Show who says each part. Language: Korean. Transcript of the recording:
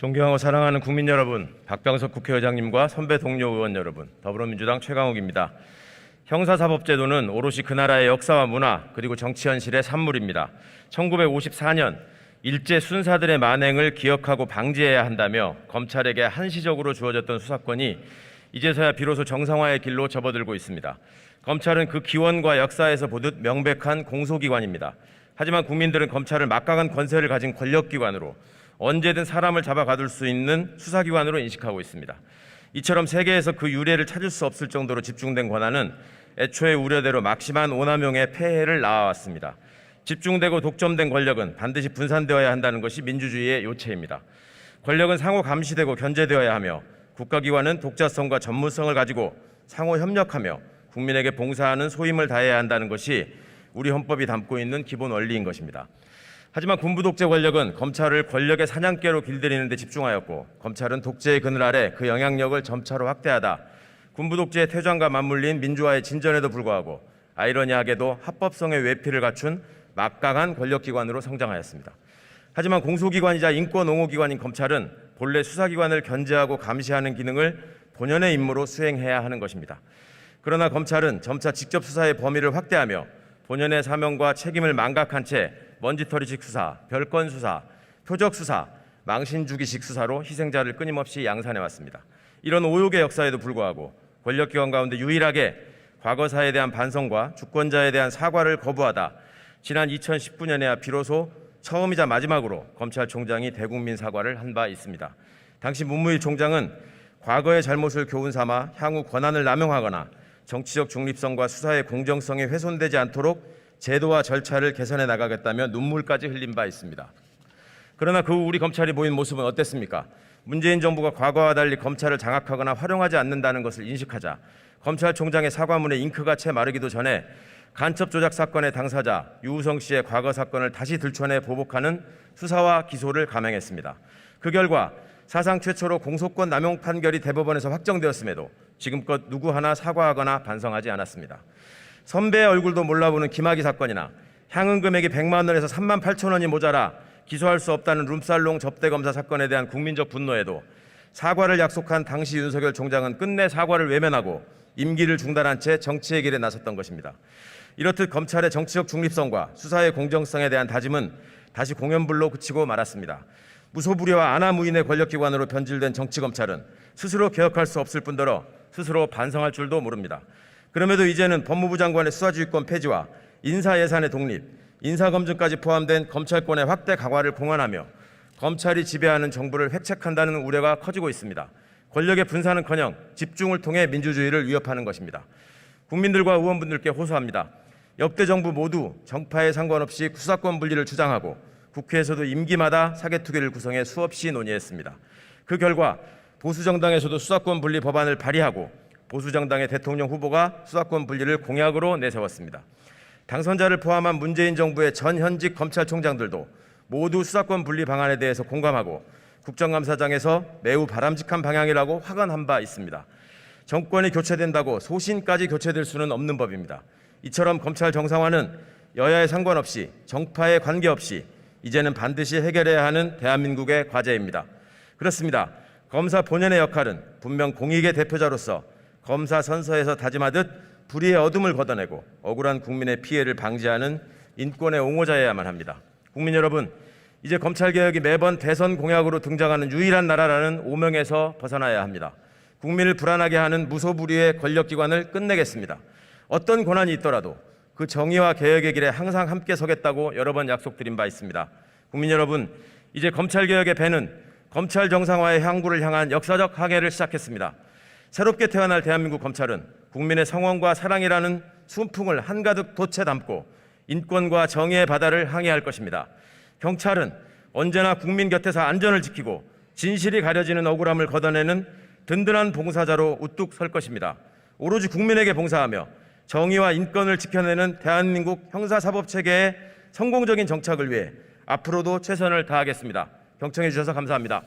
Speaker 1: 존경하고 사랑하는 국민 여러분, 박병석 국회의장님과 선배 동료 의원 여러분, 더불어민주당 최강욱입니다. 형사사법제도는 오롯이 그 나라의 역사와 문화 그리고 정치 현실의 산물입니다. 1954년 일제 순사들의 만행을 기억하고 방지해야 한다며 검찰에게 한시적으로 주어졌던 수사권이 이제서야 비로소 정상화의 길로 접어들고 있습니다. 검찰은 그 기원과 역사에서 보듯 명백한 공소기관입니다. 하지만 국민들은 검찰을 막강한 권세를 가진 권력기관으로 언제든 사람을 잡아 가둘 수 있는 수사기관으로 인식하고 있습니다. 이처럼 세계에서 그 유례를 찾을 수 없을 정도로 집중된 권한은 애초에 우려대로 막심한 오남용의 폐해를 낳아왔습니다. 집중되고 독점된 권력은 반드시 분산되어야 한다는 것이 민주주의의 요체입니다. 권력은 상호 감시되고 견제되어야 하며 국가기관은 독자성과 전문성을 가지고 상호 협력하며 국민에게 봉사하는 소임을 다해야 한다는 것이 우리 헌법이 담고 있는 기본 원리인 것입니다. 하지만 군부 독재 권력은 검찰을 권력의 사냥개로 길들이는 데 집중하였고 검찰은 독재의 그늘 아래 그 영향력을 점차로 확대하다 군부 독재의 퇴장과 맞물린 민주화의 진전에도 불구하고 아이러니하게도 합법성의 외피를 갖춘 막강한 권력기관으로 성장하였습니다. 하지만 공소기관이자 인권옹호기관인 검찰은 본래 수사기관을 견제하고 감시하는 기능을 본연의 임무로 수행해야 하는 것입니다. 그러나 검찰은 점차 직접 수사의 범위를 확대하며 본연의 사명과 책임을 망각한 채 먼지털이식 수사, 별건 수사, 표적 수사, 망신주기식 수사로 희생자를 끊임없이 양산해왔습니다. 이런 오욕의 역사에도 불구하고 권력기관 가운데 유일하게 과거사에 대한 반성과 주권자에 대한 사과를 거부하다 지난 2019년에야 비로소 처음이자 마지막으로 검찰총장이 대국민 사과를 한 바 있습니다. 당시 문무일 총장은 과거의 잘못을 교훈 삼아 향후 권한을 남용하거나 정치적 중립성과 수사의 공정성이 훼손되지 않도록 제도와 절차를 개선해 나가겠다며 눈물까지 흘린 바 있습니다. 그러나 그 후 우리 검찰이 보인 모습은 어땠습니까? 문재인 정부가 과거와 달리 검찰을 장악하거나 활용하지 않는다는 것을 인식하자 검찰총장의 사과문에 잉크가 채 마르기도 전에 간첩 조작 사건의 당사자 유우성 씨의 과거 사건을 다시 들춰내 보복하는 수사와 기소를 감행했습니다. 그 결과 사상 최초로 공소권 남용 판결이 대법원에서 확정되었음에도 지금껏 누구 하나 사과하거나 반성하지 않았습니다. 선배의 얼굴도 몰라보는 김학의 사건이나 향응 금액이 100만 원에서 3만 8천 원이 모자라 기소할 수 없다는 룸살롱 접대 검사 사건에 대한 국민적 분노에도 사과를 약속한 당시 윤석열 총장은 끝내 사과를 외면하고 임기를 중단한 채 정치의 길에 나섰던 것입니다. 이렇듯 검찰의 정치적 중립성과 수사의 공정성에 대한 다짐은 다시 공연불로 그치고 말았습니다. 무소불위와 안하무인의 권력기관으로 변질된 정치검찰은 스스로 개혁할 수 없을 뿐더러 스스로 반성할 줄도 모릅니다. 그럼에도 이제는 법무부 장관의 수사지휘권 폐지와 인사예산의 독립, 인사검증까지 포함된 검찰권의 확대 강화를 공언하며 검찰이 지배하는 정부를 획책한다는 우려가 커지고 있습니다. 권력의 분산은커녕 집중을 통해 민주주의를 위협하는 것입니다. 국민들과 의원분들께 호소합니다. 역대 정부 모두 정파에 상관없이 수사권 분리를 주장하고 국회에서도 임기마다 사개특위를 구성해 수없이 논의했습니다. 그 결과 보수정당에서도 수사권 분리 법안을 발의하고 보수정당의 대통령 후보가 수사권 분리를 공약으로 내세웠습니다. 당선자를 포함한 문재인 정부의 전 현직 검찰총장들도 모두 수사권 분리 방안에 대해서 공감하고 국정감사장에서 매우 바람직한 방향이라고 확언한 바 있습니다. 정권이 교체된다고 소신까지 교체될 수는 없는 법입니다. 이처럼 검찰 정상화는 여야에 상관없이 정파에 관계없이 이제는 반드시 해결해야 하는 대한민국의 과제입니다. 그렇습니다. 검사 본연의 역할은 분명 공익의 대표자로서 검사 선서에서 다짐하듯 불의의 어둠을 걷어내고 억울한 국민의 피해를 방지하는 인권의 옹호자여야만 합니다. 국민 여러분, 이제 검찰개혁이 매번 대선 공약으로 등장하는 유일한 나라라는 오명에서 벗어나야 합니다. 국민을 불안하게 하는 무소불위의 권력기관을 끝내겠습니다. 어떤 고난이 있더라도 그 정의와 개혁의 길에 항상 함께 서겠다고 여러 번 약속드린 바 있습니다. 국민 여러분, 이제 검찰개혁의 배는 검찰 정상화의 항구를 향한 역사적 항해를 시작했습니다. 새롭게 태어날 대한민국 검찰은 국민의 성원과 사랑이라는 순풍을 한가득 돛에 담고 인권과 정의의 바다를 항해할 것입니다. 경찰은 언제나 국민 곁에서 안전을 지키고 진실이 가려지는 억울함을 걷어내는 든든한 봉사자로 우뚝 설 것입니다. 오로지 국민에게 봉사하며 정의와 인권을 지켜내는 대한민국 형사사법체계의 성공적인 정착을 위해 앞으로도 최선을 다하겠습니다. 경청해 주셔서 감사합니다.